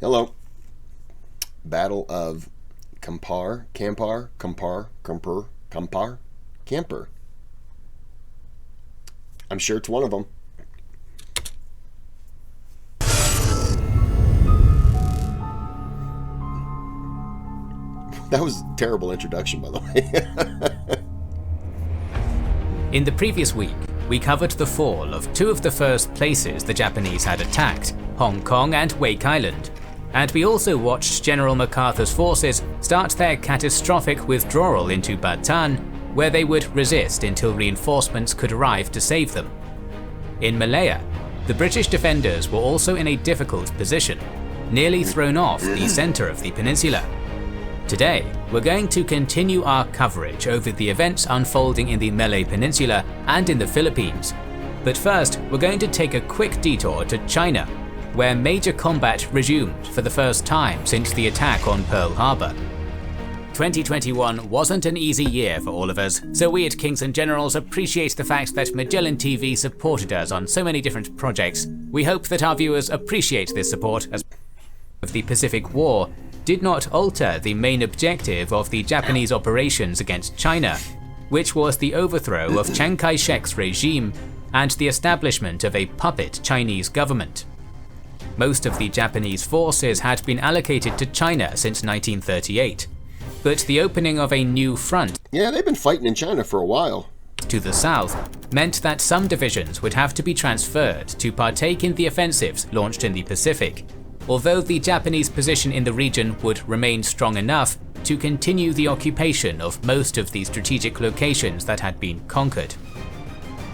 Hello. Battle of Kampar. I'm sure it's one of them. That was a terrible introduction, by the way. In the previous week, we covered the fall of two of the first places the Japanese had attacked, Hong Kong and Wake Island. And we also watched General MacArthur's forces start their catastrophic withdrawal into Bataan, where they would resist until reinforcements could arrive to save them. In Malaya, the British defenders were also in a difficult position, nearly thrown off the centre of the peninsula. Today, we're going to continue our coverage over the events unfolding in the Malay Peninsula and in the Philippines. But first, we're going to take a quick detour to China, where major combat resumed for the first time since the attack on Pearl Harbor. 2021 wasn't an easy year for all of us, so we at Kings and Generals appreciate the fact that Magellan TV supported us on so many different projects. We hope that our viewers appreciate this support, as of the Pacific War did not alter the main objective of the Japanese operations against China, which was the overthrow of Chiang Kai-shek's regime and the establishment of a puppet Chinese government. Most of the Japanese forces had been allocated to China since 1938, but the opening of a new front Yeah, they've been fighting in China for a while. to the south meant that some divisions would have to be transferred to partake in the offensives launched in the Pacific, although the Japanese position in the region would remain strong enough to continue the occupation of most of the strategic locations that had been conquered.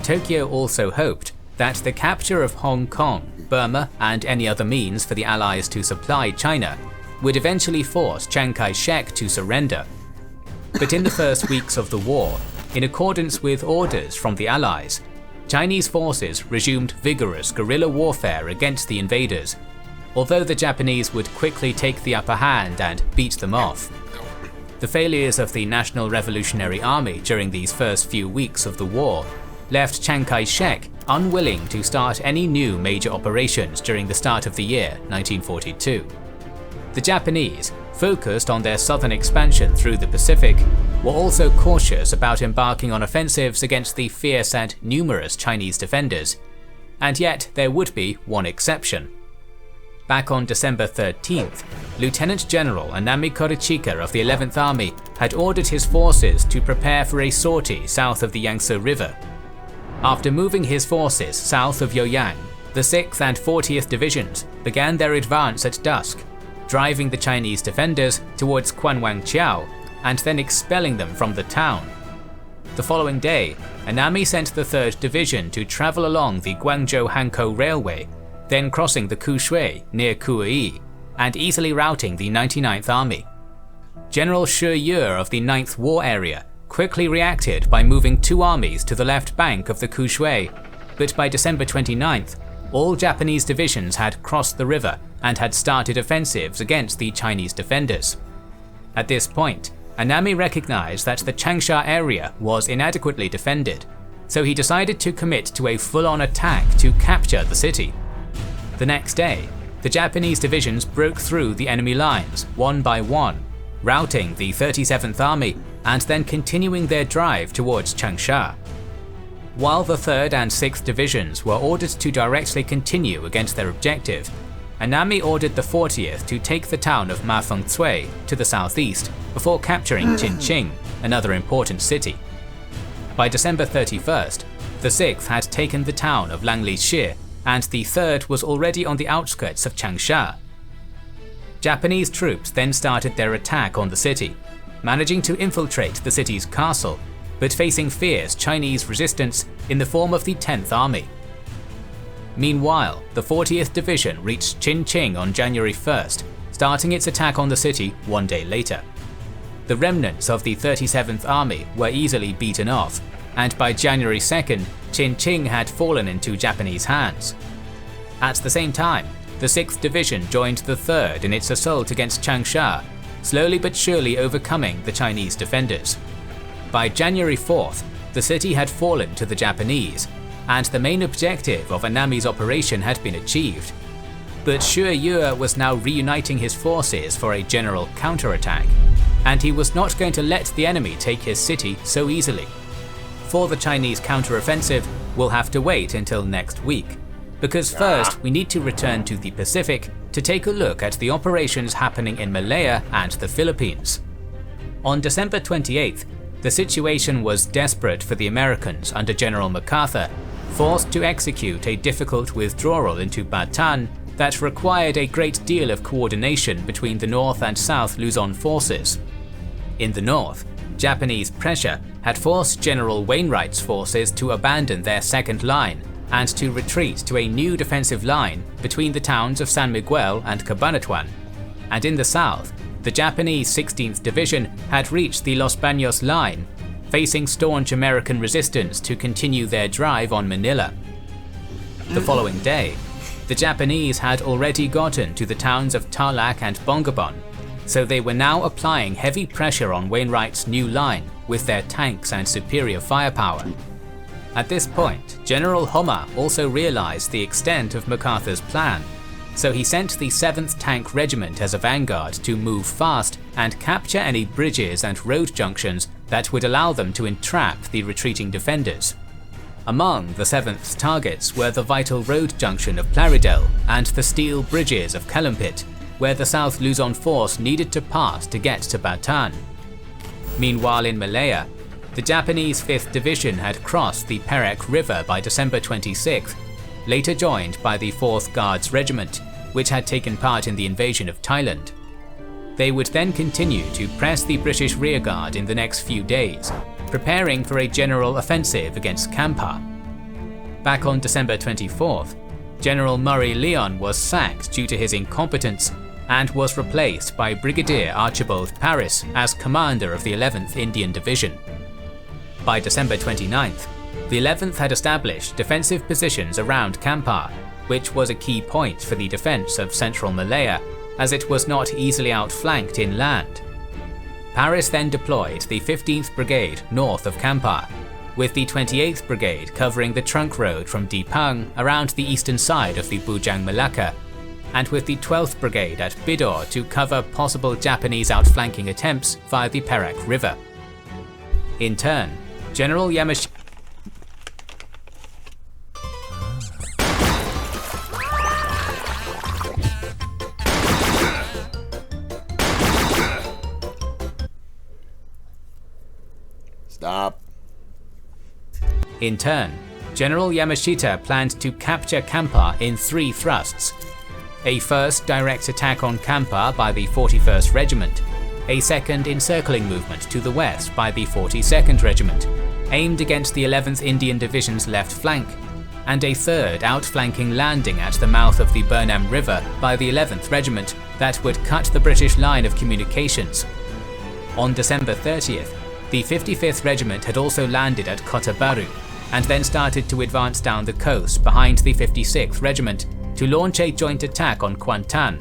Tokyo also hoped that the capture of Hong Kong, Burma, and any other means for the Allies to supply China would eventually force Chiang Kai-shek to surrender. But in the first weeks of the war, in accordance with orders from the Allies, Chinese forces resumed vigorous guerrilla warfare against the invaders, although the Japanese would quickly take the upper hand and beat them off. The failures of the National Revolutionary Army during these first few weeks of the war left Chiang Kai-shek unwilling to start any new major operations during the start of the year 1942. The Japanese, focused on their southern expansion through the Pacific, were also cautious about embarking on offensives against the fierce and numerous Chinese defenders. And yet there would be one exception. Back on December 13th, Lieutenant General Anami Korichika of the 11th Army had ordered his forces to prepare for a sortie south of the Yangtze River. After moving his forces south of Yoyang, the 6th and 40th Divisions began their advance at dusk, driving the Chinese defenders towards Kwanwangchiao and then expelling them from the town. The following day, Anami sent the 3rd Division to travel along the Guangzhou-Hankou Railway, then crossing the Kushui near Kuai and easily routing the 99th Army. General Shi Yue of the 9th War Area quickly reacted by moving 2 armies to the left bank of the Kushui, but by December 29th, all Japanese divisions had crossed the river and had started offensives against the Chinese defenders. At this point, Anami recognized that the Changsha area was inadequately defended, so he decided to commit to a full-on attack to capture the city. The next day, the Japanese divisions broke through the enemy lines one by one, routing the 37th Army and then continuing their drive towards Changsha. While the 3rd and 6th Divisions were ordered to directly continue against their objective, Anami ordered the 40th to take the town of Mafengcui to the southeast before capturing Qinqing, another important city. By December 31st, the 6th had taken the town of Langlishi, and the 3rd was already on the outskirts of Changsha. Japanese troops then started their attack on the city, managing to infiltrate the city's castle, but facing fierce Chinese resistance in the form of the 10th Army. Meanwhile, the 40th Division reached Qinqing on January 1st, starting its attack on the city one day later. The remnants of the 37th Army were easily beaten off, and by January 2nd, Qinqing had fallen into Japanese hands. At the same time, the 6th Division joined the 3rd in its assault against Changsha, slowly but surely overcoming the Chinese defenders. By January 4th, the city had fallen to the Japanese, and the main objective of Anami's operation had been achieved. But Xue Yue was now reuniting his forces for a general counterattack, and he was not going to let the enemy take his city so easily. For the Chinese counteroffensive, we'll have to wait until next week, because first we need to return to the Pacific to take a look at the operations happening in Malaya and the Philippines. On December 28th, the situation was desperate for the Americans under General MacArthur, forced to execute a difficult withdrawal into Bataan that required a great deal of coordination between the North and South Luzon forces. In the north, Japanese pressure had forced General Wainwright's forces to abandon their second line and to retreat to a new defensive line between the towns of San Miguel and Cabanatuan. And in the south, the Japanese 16th Division had reached the Los Baños line, facing staunch American resistance to continue their drive on Manila. The following day, the Japanese had already gotten to the towns of Tarlac and Bongabon, so they were now applying heavy pressure on Wainwright's new line with their tanks and superior firepower. At this point, General Homma also realized the extent of MacArthur's plan, so he sent the 7th Tank Regiment as a vanguard to move fast and capture any bridges and road junctions that would allow them to entrap the retreating defenders. Among the 7th's targets were the vital road junction of Plaridel and the steel bridges of Calumpit, where the South Luzon force needed to pass to get to Bataan. Meanwhile in Malaya, the Japanese 5th Division had crossed the Perak River by December 26th, later joined by the 4th Guards Regiment, which had taken part in the invasion of Thailand. They would then continue to press the British rearguard in the next few days, preparing for a general offensive against Kampar. Back on December 24th, General Murray Leon was sacked due to his incompetence and was replaced by Brigadier Archibald Paris as commander of the 11th Indian Division. By December 29th, the 11th had established defensive positions around Kampar, which was a key point for the defense of central Malaya, as it was not easily outflanked inland. Paris then deployed the 15th Brigade north of Kampar, with the 28th Brigade covering the trunk road from Dipang around the eastern side of the Bujang Malacca, and with the 12th Brigade at Bidor to cover possible Japanese outflanking attempts via the Perak River. In turn, General Yamashita planned to capture Kampar in 3 thrusts. A first direct attack on Kampar by the 41st Regiment, a second encircling movement to the west by the 42nd Regiment, aimed against the 11th Indian Division's left flank, and a third outflanking landing at the mouth of the Burnham River by the 11th Regiment that would cut the British line of communications. On December 30th, the 55th Regiment had also landed at Cotabaru, and then started to advance down the coast behind the 56th Regiment to launch a joint attack on Kuantan.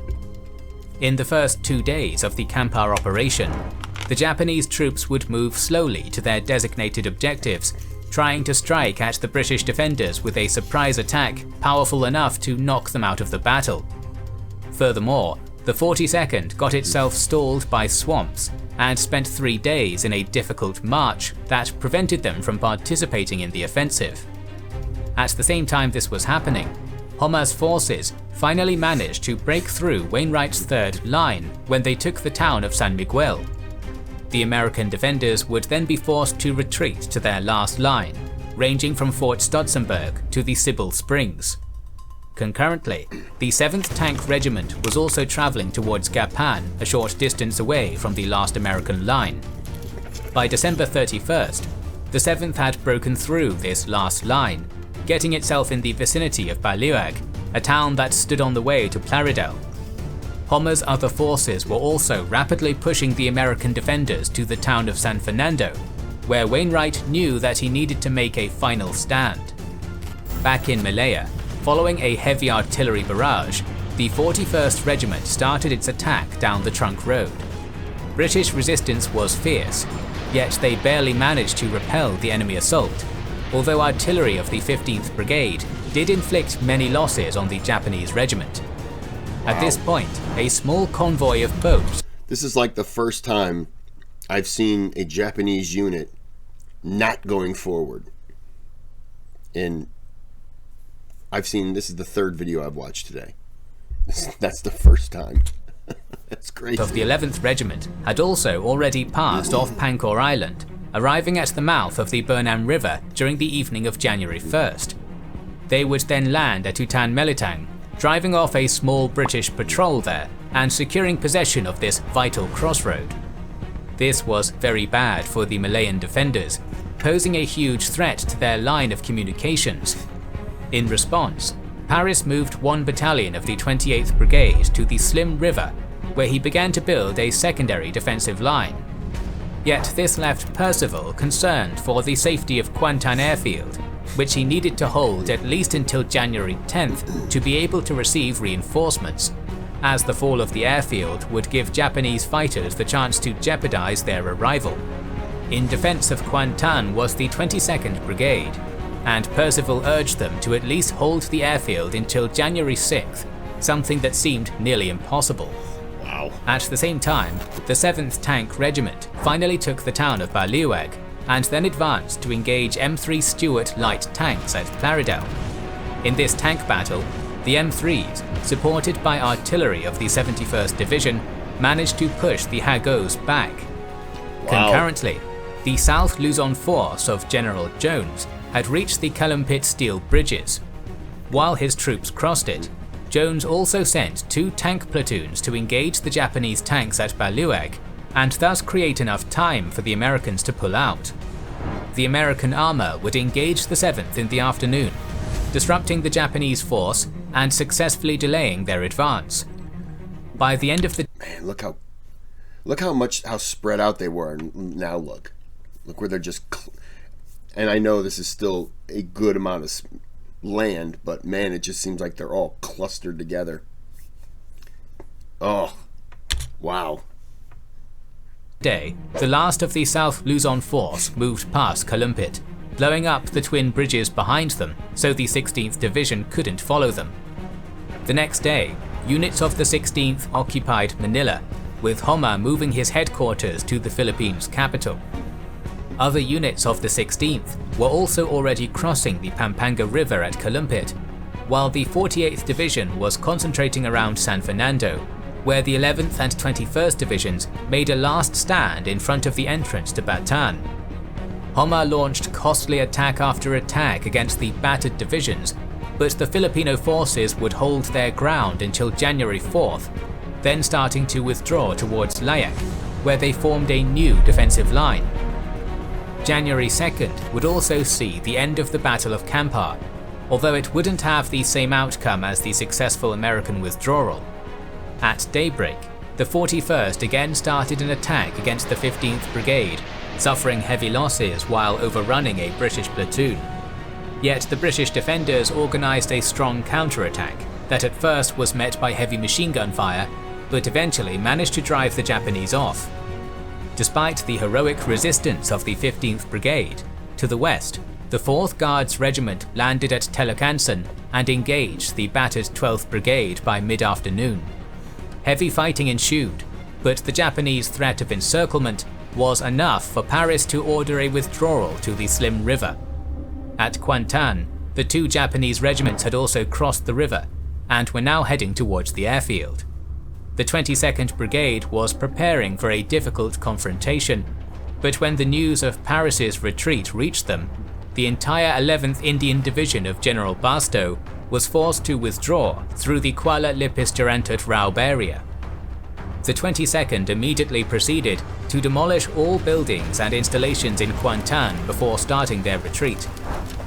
In the first 2 days of the Kampar operation, the Japanese troops would move slowly to their designated objectives, trying to strike at the British defenders with a surprise attack powerful enough to knock them out of the battle. Furthermore, the 42nd got itself stalled by swamps and spent 3 days in a difficult march that prevented them from participating in the offensive. At the same time this was happening, Homma's forces finally managed to break through Wainwright's 3rd line when they took the town of San Miguel. The American defenders would then be forced to retreat to their last line, ranging from Fort Stotzenberg to the Sybil Springs. Concurrently, the 7th Tank Regiment was also travelling towards Gapan, a short distance away from the last American line. By December 31st, the 7th had broken through this last line, getting itself in the vicinity of Baliuag, a town that stood on the way to Plaridel. Homma's other forces were also rapidly pushing the American defenders to the town of San Fernando, where Wainwright knew that he needed to make a final stand. Back in Malaya, following a heavy artillery barrage, the 41st Regiment started its attack down the trunk road. British resistance was fierce, yet they barely managed to repel the enemy assault, although artillery of the 15th Brigade did inflict many losses on the Japanese regiment. At this point, a small convoy of boats. This is like the first time I've seen a Japanese unit not going forward. And this is the third video I've watched today. That's the first time. That's crazy. Of the 11th Regiment had also already passed off Pankor Island, arriving at the mouth of the Burnham River during the evening of January 1st. They would then land at Utan Melitang, driving off a small British patrol there and securing possession of this vital crossroad. This was very bad for the Malayan defenders, posing a huge threat to their line of communications. In response, Paris moved one battalion of the 28th Brigade to the Slim River, where he began to build a secondary defensive line. Yet this left Percival concerned for the safety of Kwantan Airfield, which he needed to hold at least until January 10th to be able to receive reinforcements, as the fall of the airfield would give Japanese fighters the chance to jeopardize their arrival. In defense of Kwantan was the 22nd Brigade, and Percival urged them to at least hold the airfield until January 6th, something that seemed nearly impossible. Wow. At the same time, the 7th Tank Regiment finally took the town of Baluag, and then advanced to engage M3 Stuart light tanks at Plaridel. In this tank battle, the M3s, supported by artillery of the 71st Division, managed to push the Hagos back. Wow. Concurrently, the South Luzon force of General Jones had reached the Calumpit steel bridges. While his troops crossed it, Jones also sent 2 tank platoons to engage the Japanese tanks at Baluag, and thus create enough time for the Americans to pull out. The American armor would engage the 7th in the afternoon, disrupting the Japanese force and successfully delaying their advance. By the end of the Man, look how spread out they were, and now look where they're just. And I know this is still a good amount of land, but man, it just seems like they're all clustered together. Oh, wow. Day, the last of the South Luzon force moved past Calumpit, blowing up the twin bridges behind them so the 16th Division couldn't follow them. The next day, units of the 16th occupied Manila, with Homa moving his headquarters to the Philippines capital. Other units of the 16th were also already crossing the Pampanga River at Calumpit, while the 48th Division was concentrating around San Fernando, where the 11th and 21st Divisions made a last stand in front of the entrance to Batan. Homa launched costly attack after attack against the battered divisions, but the Filipino forces would hold their ground until January 4th, then starting to withdraw towards Layak, where they formed a new defensive line. January 2nd would also see the end of the Battle of Kampar, although it wouldn't have the same outcome as the successful American withdrawal. At daybreak, the 41st again started an attack against the 15th Brigade, suffering heavy losses while overrunning a British platoon. Yet the British defenders organised a strong counterattack that at first was met by heavy machine gun fire, but eventually managed to drive the Japanese off. Despite the heroic resistance of the 15th Brigade, to the west, the 4th Guards Regiment landed at Telacansan and engaged the battered 12th Brigade by mid-afternoon. Heavy fighting ensued, but the Japanese threat of encirclement was enough for Paris to order a withdrawal to the Slim River. At Kwantan, the 2 Japanese regiments had also crossed the river and were now heading towards the airfield. The 22nd Brigade was preparing for a difficult confrontation, but when the news of Paris's retreat reached them, the entire 11th Indian Division of General Basto was forced to withdraw through the Kuala Lipis Durantut Raub area. The 22nd immediately proceeded to demolish all buildings and installations in Kwantan before starting their retreat,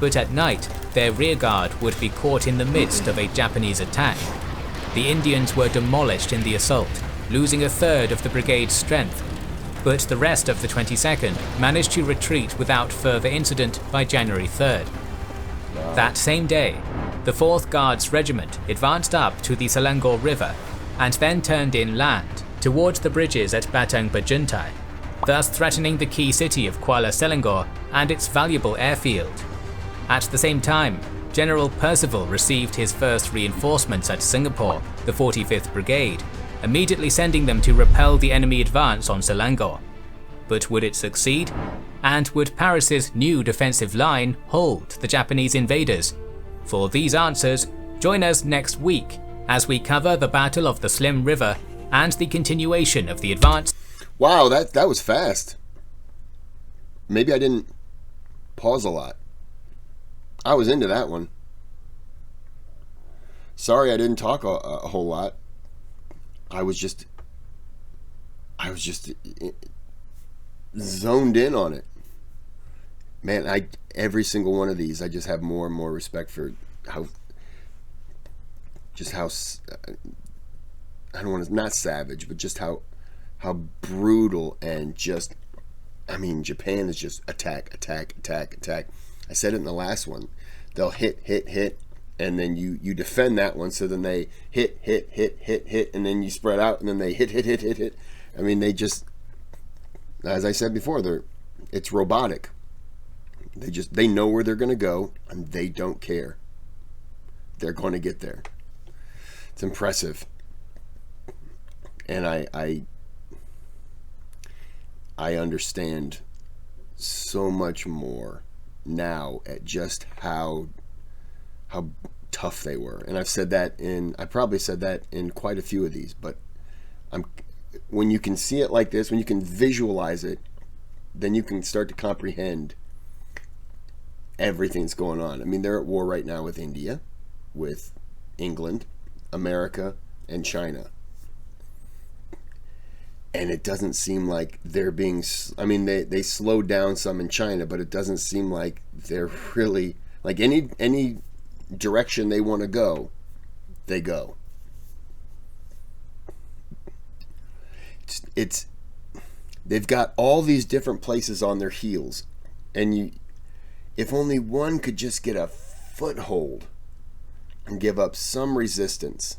but at night their rearguard would be caught in the midst of a Japanese attack. The Indians were demolished in the assault, losing a third of the brigade's strength, but the rest of the 22nd managed to retreat without further incident by January 3rd. That same day, the 4th Guards Regiment advanced up to the Selangor River and then turned inland towards the bridges at Batang Bajuntai, thus threatening the key city of Kuala Selangor and its valuable airfield. At the same time, General Percival received his first reinforcements at Singapore, the 45th Brigade, immediately sending them to repel the enemy advance on Selangor. But would it succeed? And would Paris's new defensive line hold the Japanese invaders? For these answers, join us next week as we cover the Battle of the Slim River and the continuation of the advance. Wow, that was fast. Maybe I didn't pause a lot. I was into that one. Sorry I didn't talk a whole lot. I was just zoned in on it. Man, every single one of these, I just have more and more respect for how I don't want to, not savage, but just how brutal and just, I mean, Japan is just attack. I said it in the last one. They'll hit, and then you defend that one, so then they hit, and then you spread out, and then they hit. I mean, they just, as I said before, it's robotic. They know where they're going to go, and they don't care. They're going to get there. It's impressive. And I understand so much more now at just how tough they were. And I probably said that in quite a few of these, but when you can see it like this, when you can visualize it, then you can start to comprehend everything that's going on. I mean, they're at war right now with India, with England, America, and China. And it doesn't seem like they're being, I mean, they slowed down some in China, but it doesn't seem like they're really, like any direction they want to go, they go. They've got all these different places on their heels, and if only one could just get a foothold and give up some resistance,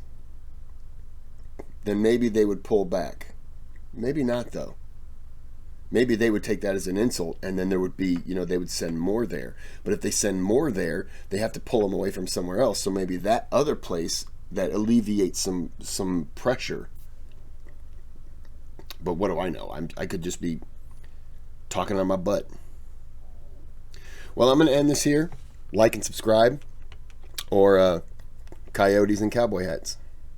then maybe they would pull back. Maybe not, though. Maybe they would take that as an insult, and then there would be, they would send more there. But if they send more there, they have to pull them away from somewhere else. So maybe that other place that alleviates some pressure. But what do I know? I could just be talking on my butt. Well, I'm going to end this here. Like and subscribe, or coyotes and cowboy hats.